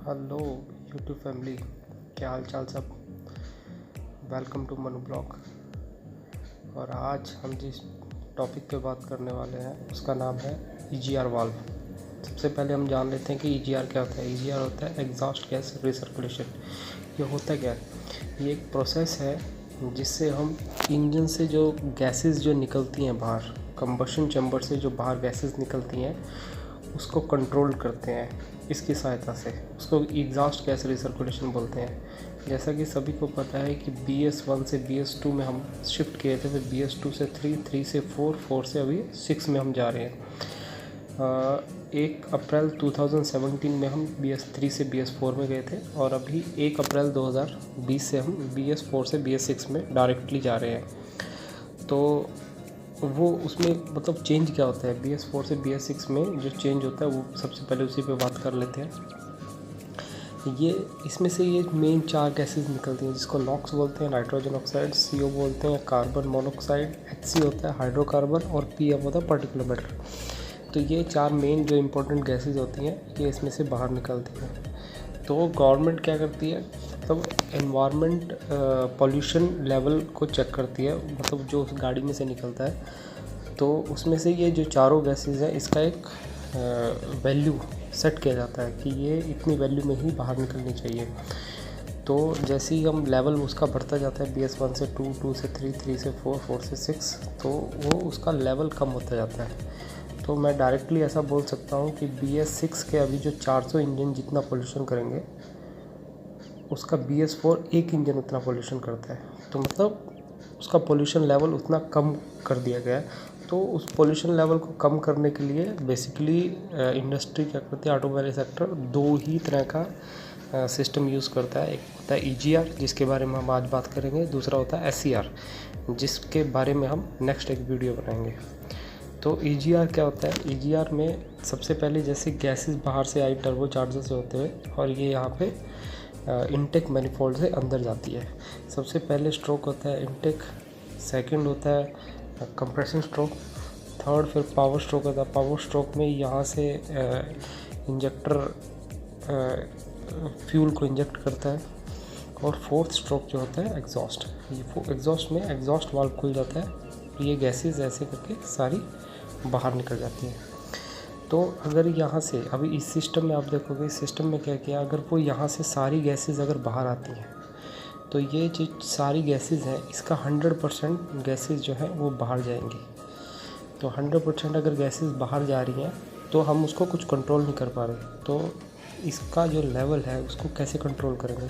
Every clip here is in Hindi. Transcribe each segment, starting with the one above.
हेलो यूट्यूब फैमिली, क्या हाल चाल सब। Welcome to Manu blog. और आज हम जिस टॉपिक पे बात करने वाले हैं उसका नाम है ईजीआर वाल्व। सबसे पहले हम जान लेते हैं कि ईजीआर क्या होता है। ईजीआर होता है एग्जॉस्ट गैस रिसर्कुलेशन। ये होता क्या है? ये एक प्रोसेस है जिससे हम इंजन से जो गैसेस जो निकलती हैं बाहर, कंबशन चैम्बर से जो बाहर गैसेस निकलती हैं उसको कंट्रोल करते हैं इसकी सहायता से। उसको एग्जॉस्ट गैस रिसर्कुलेशन बोलते हैं। जैसा कि सभी को पता है कि BS1 से BS2 में हम शिफ्ट किए थे, फिर BS2 से 3, 3 से 4, 4 से अभी 6 में हम जा रहे हैं। 1 अप्रैल 2017 में हम BS3 से BS4 में गए थे और अभी 1 अप्रैल 2020 से हम BS4 से BS6 में डायरेक्टली जा रहे हैं। तो वो उसमें मतलब चेंज क्या होता है BS4 से BS6 में जो चेंज होता है वो सबसे पहले उसी पे बात कर लेते हैं। ये इसमें से ये मेन 4 गैसेस निकलती हैं जिसको नॉक्स बोलते हैं, नाइट्रोजन ऑक्साइड, CO बोलते हैं, कार्बन मोनोऑक्साइड, HC होता है हाइड्रोकार्बन और PM होता है पार्टिकुलर मैटर। तो ये 4 मेन जो इम्पोर्टेंट गैसेस होती हैं ये इसमें से बाहर निकलती हैं। तो गवर्नमेंट क्या करती है, मतलब एनवायरनमेंट पॉल्यूशन लेवल को चेक करती है, मतलब जो उस गाड़ी में से निकलता है तो उसमें से ये जो चारों गैसेस हैं इसका एक वैल्यू सेट किया जाता है कि ये इतनी वैल्यू में ही बाहर निकलनी चाहिए। तो जैसे ही हम लेवल उसका बढ़ता जाता है BS1 से 2, 2 से 3, 3 से 4, 4 से 6, तो वो उसका लेवल कम होता जाता है। तो मैं डायरेक्टली ऐसा बोल सकता हूँ कि BS6 के अभी जो 400 इंजन जितना पोल्यूशन करेंगे उसका BS4 एक इंजन उतना पोल्यूशन करता है। तो मतलब उसका पोल्यूशन लेवल उतना कम कर दिया गया है। तो उस पोल्यूशन लेवल को कम करने के लिए बेसिकली इंडस्ट्री क्या करती है, ऑटोमोबाइल सेक्टर 2 ही तरह का सिस्टम यूज़ करता है। एक होता है EGR जिसके बारे में हम आज बात करेंगे, दूसरा होता है SCR जिसके बारे में हम नेक्स्ट एक वीडियो बनाएंगे। तो EGR क्या होता है? EGR में सबसे पहले जैसे गैसेस बाहर से आई टर्बो चार्जर से होते हुए और ये यहाँ पे इनटेक मैनिफोल्ड से अंदर जाती है। सबसे पहले स्ट्रोक होता है इनटेक, सेकंड होता है कंप्रेशन स्ट्रोक, थर्ड फिर पावर स्ट्रोक होता है। पावर स्ट्रोक में यहाँ से इंजेक्टर फ्यूल को इंजेक्ट करता है और फोर्थ स्ट्रोक जो होता है एग्जॉस्ट। ये एग्जॉस्ट में एग्जॉस्ट वाल्व खुल जाता है, ये गैसेस ऐसे करके सारी बाहर निकल जाती हैं। तो अगर यहाँ से अभी इस सिस्टम में आप देखोगे, इस सिस्टम में क्या किया, अगर वो यहाँ से सारी गैसेस अगर बाहर आती हैं तो ये जो सारी गैसेस हैं इसका 100% गैसेस जो है वो बाहर जाएंगी। तो 100% अगर गैसेस बाहर जा रही हैं तो हम उसको कुछ कंट्रोल नहीं कर पा रहे। तो इसका जो लेवल है उसको कैसे कंट्रोल करेंगे?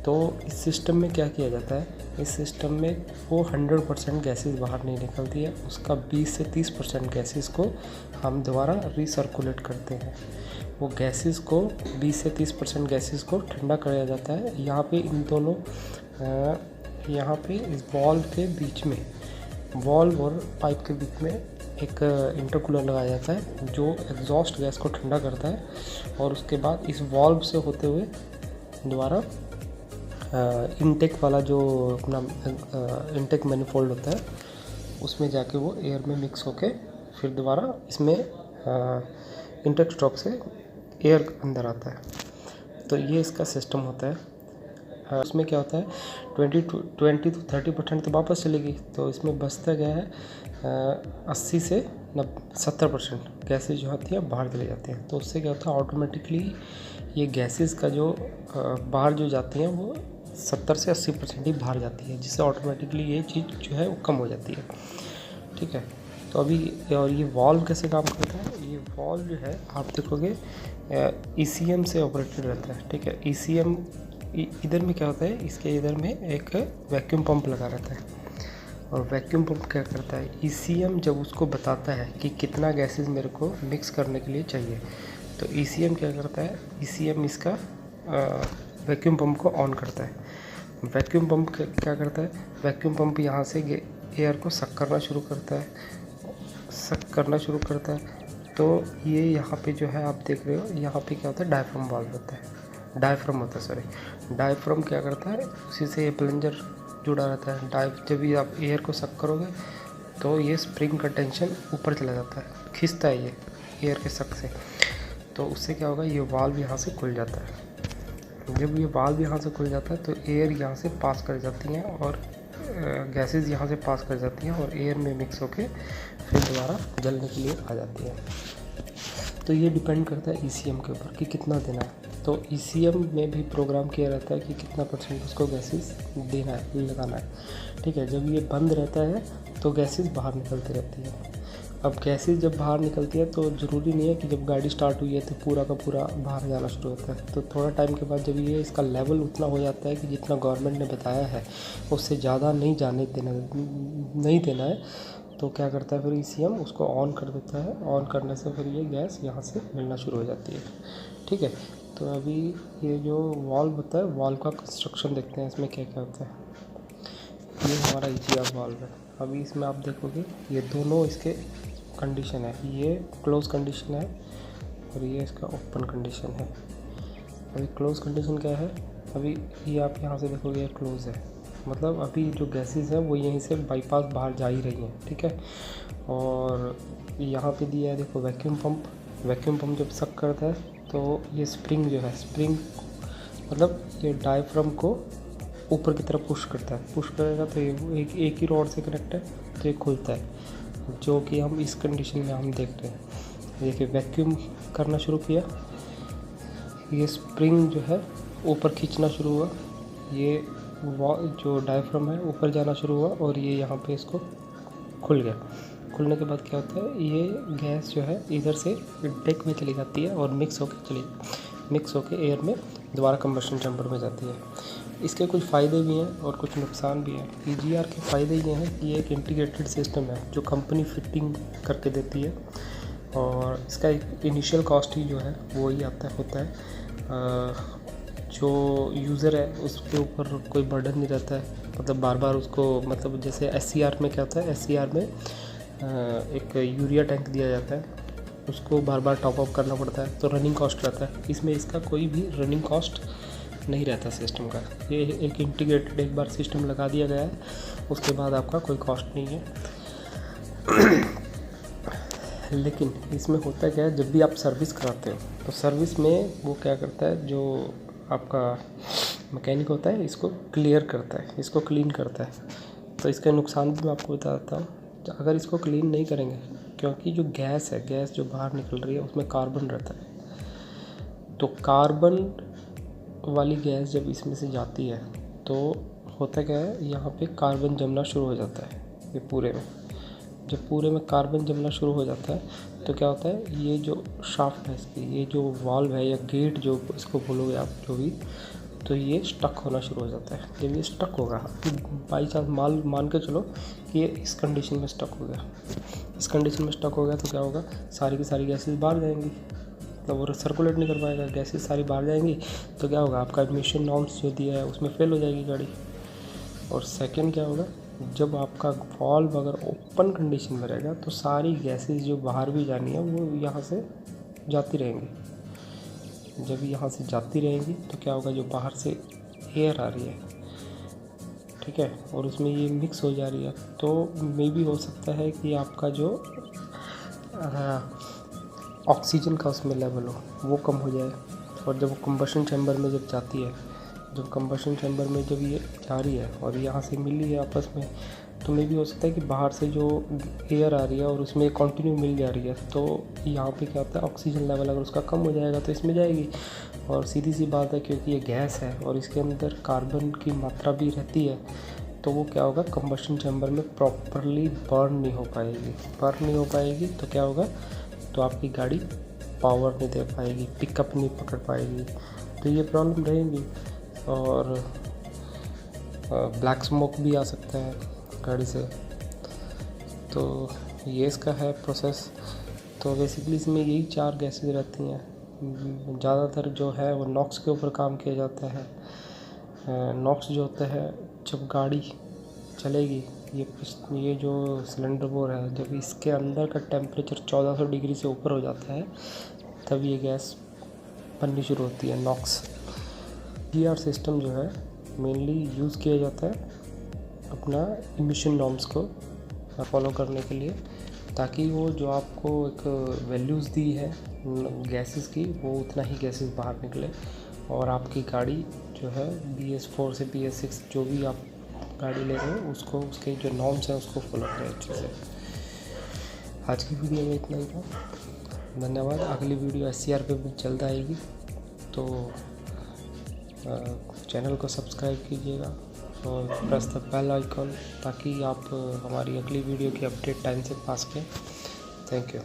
तो इस सिस्टम में क्या किया जाता है, इस सिस्टम में वो 100% गैसेस बाहर नहीं निकलती है, उसका 20 से 30% गैसेस को हम दोबारा रिसर्कुलेट करते हैं। वो गैसेस को 20 से 30% गैसेस को ठंडा कराया जाता है। यहाँ पे इन दोनों यहाँ पे इस वॉल्व के बीच में, वॉल्व और पाइप के बीच में एक इंटरकूलर लगाया जाता है जो एग्जॉस्ट गैस को ठंडा करता है और उसके बाद इस वॉल्व से होते हुए दोबारा इनटेक वाला जो अपना इनटेक मैनिफोल्ड होता है उसमें जाके वो एयर में मिक्स होके फिर दोबारा इसमें इनटेक स्ट्रोक से एयर अंदर आता है। तो ये इसका सिस्टम होता है। उसमें क्या होता है, 20 to 30% तो वापस चलेगी, तो इसमें बचता गया है 80 से 70% गैसेज जो होती है बाहर चले जाती हैं। तो उससे क्या होता है, ऑटोमेटिकली ये गैसेस का जो बाहर जो जाती हैं वो 70 से 80% ही बाहर जाती है, जिससे ऑटोमेटिकली ये चीज़ जो है वो कम हो जाती है। ठीक है। तो अभी और ये वॉल्व कैसे काम करता है, ये वॉल्व जो है आप देखोगे ECM से ऑपरेटेड रहता है। ठीक है। ECM इधर में क्या होता है, इसके इधर में एक वैक्यूम पंप लगा रहता है और वैक्यूम पंप क्या करता है, ECM जब उसको बताता है कि कितना गैसेस मेरे को मिक्स करने के लिए चाहिए तो ECM क्या करता है, ECM इसका वैक्यूम पंप को ऑन करता है। वैक्यूम पंप क्या करता है, वैक्यूम पंप यहाँ से एयर को सक करना शुरू करता है। तो ये यहाँ पे जो है आप देख रहे हो, यहाँ पे क्या होता है, डायफ्राम वाल्व होता है, डायफ्राम क्या करता है, उसी से ये प्लंजर जुड़ा रहता है। जब भी आप एयर को सक करोगे तो ये स्प्रिंग का टेंशन ऊपर चला जाता है, खींचता है ये एयर के सक से। तो उससे क्या होगा, ये वाल्व यहाँ से खुल जाता है। जब ये वाल्व यहाँ से खुल जाता है तो एयर यहाँ से पास कर जाती हैं और गैसेस यहाँ से पास कर जाती हैं और एयर में मिक्स होके फिर दोबारा जलने के लिए आ जाती है। तो ये डिपेंड करता है ECM के ऊपर कि कितना देना है। तो ECM में भी प्रोग्राम किया रहता है कि कितना % उसको गैसेस देना है, लगाना है, ठीक है। जब ये बंद रहता है तो गैसेस बाहर निकलती रहती है। अब गैसेस जब बाहर निकलती है तो ज़रूरी नहीं है कि जब गाड़ी स्टार्ट हुई है तो पूरा का पूरा बाहर जाना शुरू होता है। तो थोड़ा टाइम के बाद जब ये इसका लेवल उतना हो जाता है कि जितना गवर्नमेंट ने बताया है उससे ज़्यादा नहीं देना है, तो क्या करता है फिर ECM उसको ऑन कर देता है। ऑन करने से फिर ये गैस यहाँ से मिलना शुरू हो जाती है, ठीक है। तो अभी ये जो वाल्व होता है, वाल्व का कंस्ट्रक्शन देखते हैं, इसमें क्या क्या होता है। ये हमारा EGR वाल्व है। अभी इसमें आप देखोगे ये दोनों इसके कंडीशन है, ये क्लोज कंडीशन है और ये इसका ओपन कंडीशन है। अभी क्लोज कंडीशन क्या है, अभी ये आप यहाँ से देखोगे ये क्लोज है, मतलब अभी जो गैसेस हैं वो यहीं से बाईपास बाहर जा ही रही हैं, ठीक है। और यहाँ पे दिया है देखो वैक्यूम पंप जब सक करता है तो ये स्प्रिंग जो है, स्प्रिंग मतलब ये डायफ्राम को ऊपर की तरफ पुश करता है। पुश करेगा तो ये एक ही रॉड से कनेक्ट है तो ये खुलता है, जो कि हम इस कंडीशन में हम देख रहे हैं। देखिए वैक्यूम करना शुरू किया, ये स्प्रिंग जो है ऊपर खींचना शुरू हुआ, ये जो डायफ्राम है ऊपर जाना शुरू हुआ और ये यहाँ पे इसको खुल गया। खुलने के बाद क्या होता है, ये गैस जो है इधर से डेक में चली जाती है और मिक्स होके एयर में दोबारा कंबशन चैम्बर में जाती है। इसके कुछ फ़ायदे भी हैं और कुछ नुकसान भी हैं। EGR के फ़ायदे ये हैं कि ये एक इंटीग्रेटेड सिस्टम है जो कंपनी फिटिंग करके देती है और इसका एक इनिशियल कॉस्ट ही जो है वो ही होता है। जो यूज़र है उसके ऊपर कोई बर्डन नहीं रहता है, मतलब बार बार उसको, मतलब जैसे SCR में क्या होता है, SCR में एक यूरिया टैंक दिया जाता है, उसको बार बार टॉप अप करना पड़ता है तो रनिंग कॉस्ट रहता है। इसमें इसका कोई भी रनिंग कॉस्ट नहीं रहता सिस्टम का। ये एक इंटीग्रेटेड एक बार सिस्टम लगा दिया गया है, उसके बाद आपका कोई कॉस्ट नहीं है। लेकिन इसमें होता क्या है, जब भी आप सर्विस कराते हो तो सर्विस में वो क्या करता है, जो आपका मैकेनिक होता है इसको क्लियर करता है, इसको क्लीन करता है। तो इसके नुकसान भी मैं आपको बताता हूँ। अगर इसको क्लीन नहीं करेंगे, क्योंकि जो गैस है, गैस जो बाहर निकल रही है उसमें कार्बन रहता है, तो कार्बन वाली गैस जब इसमें से जाती है तो होता क्या है, यहाँ पे कार्बन जमना शुरू हो जाता है। ये पूरे में जब पूरे में कार्बन जमना शुरू हो जाता है तो क्या होता है, ये जो शाफ्ट है इसकी, ये जो वाल्व है या गेट जो इसको बोलोगे आप जो भी, तो ये स्टक होना शुरू हो जाता है। जब ये स्टक होगा, बाई चांस मान के चलो कि ये इस कंडीशन में स्टक हो गया, इस कंडीशन में स्टक हो गया तो क्या होगा, सारी की सारी गैसेस बाहर जाएंगी, तो वो सर्कुलेट नहीं कर पाएगा, गैसेस सारी बाहर जाएंगी तो क्या होगा, आपका एमिशन नॉर्म्स जो दिया है उसमें फेल हो जाएगी गाड़ी। और सेकंड क्या होगा, जब आपका वाल्व अगर ओपन कंडीशन में रहेगा तो सारी गैसेस जो बाहर भी जानी है वो यहाँ से जाती रहेंगी। जब यहाँ से जाती रहेंगी तो क्या होगा, जो बाहर से एयर आ रही है, ठीक है, और उसमें ये मिक्स हो जा रही है, तो मे भी हो सकता है कि आपका जो ऑक्सीजन का उसमें लेवल हो वो कम हो जाए। और जब कंबशन चैम्बर में जब जाती है, जब कंबशन चैम्बर में जब ये जा रही है और यहाँ से मिल रही है आपस में, तो मे भी हो सकता है कि बाहर से जो एयर आ रही है और उसमें कंटिन्यू मिल जा रही है, तो यहाँ पे क्या होता है, ऑक्सीजन लेवल अगर उसका कम हो जाएगा तो इसमें जाएगी। और सीधी सी बात है, क्योंकि ये गैस है और इसके अंदर कार्बन की मात्रा भी रहती है, तो वो क्या होगा, कंबशन चैम्बर में प्रॉपरली बर्न नहीं हो पाएगी। तो क्या होगा, तो आपकी गाड़ी पावर नहीं दे पाएगी, पिकअप नहीं पकड़ पाएगी, तो ये प्रॉब्लम रहेगी। और ब्लैक स्मोक भी आ सकता है गाड़ी से। तो ये इसका है प्रोसेस। तो बेसिकली इसमें यही 4 गैसेस रहती हैं। ज़्यादातर जो है वो नॉक्स के ऊपर काम किया जाता है। नॉक्स जो होता है, जब गाड़ी चलेगी, ये जो सिलेंडर बोर है, जब इसके अंदर का टेम्परेचर 1400 डिग्री से ऊपर हो जाता है तब ये गैस बननी शुरू होती है, नॉक्स। EGR सिस्टम जो है मेनली यूज़ किया जाता है अपना इमिशन नॉर्म्स को फॉलो करने के लिए, ताकि वो जो आपको एक वैल्यूज़ दी है गैसेस की, वो उतना ही गैसेस बाहर निकले और आपकी गाड़ी जो है BS4 से BS6 जो भी आप गाड़ी ले रहे हो उसको उसके जो नॉर्म्स हैं उसको फॉलो करें अच्छे से। आज की वीडियो में इतना ही था, धन्यवाद। अगली वीडियो SCR पे भी जल्द आएगी, तो चैनल को सब्सक्राइब कीजिएगा और प्रेस द बेल आइकॉन ताकि आप हमारी अगली वीडियो की अपडेट टाइम से पा सकें। Thank you.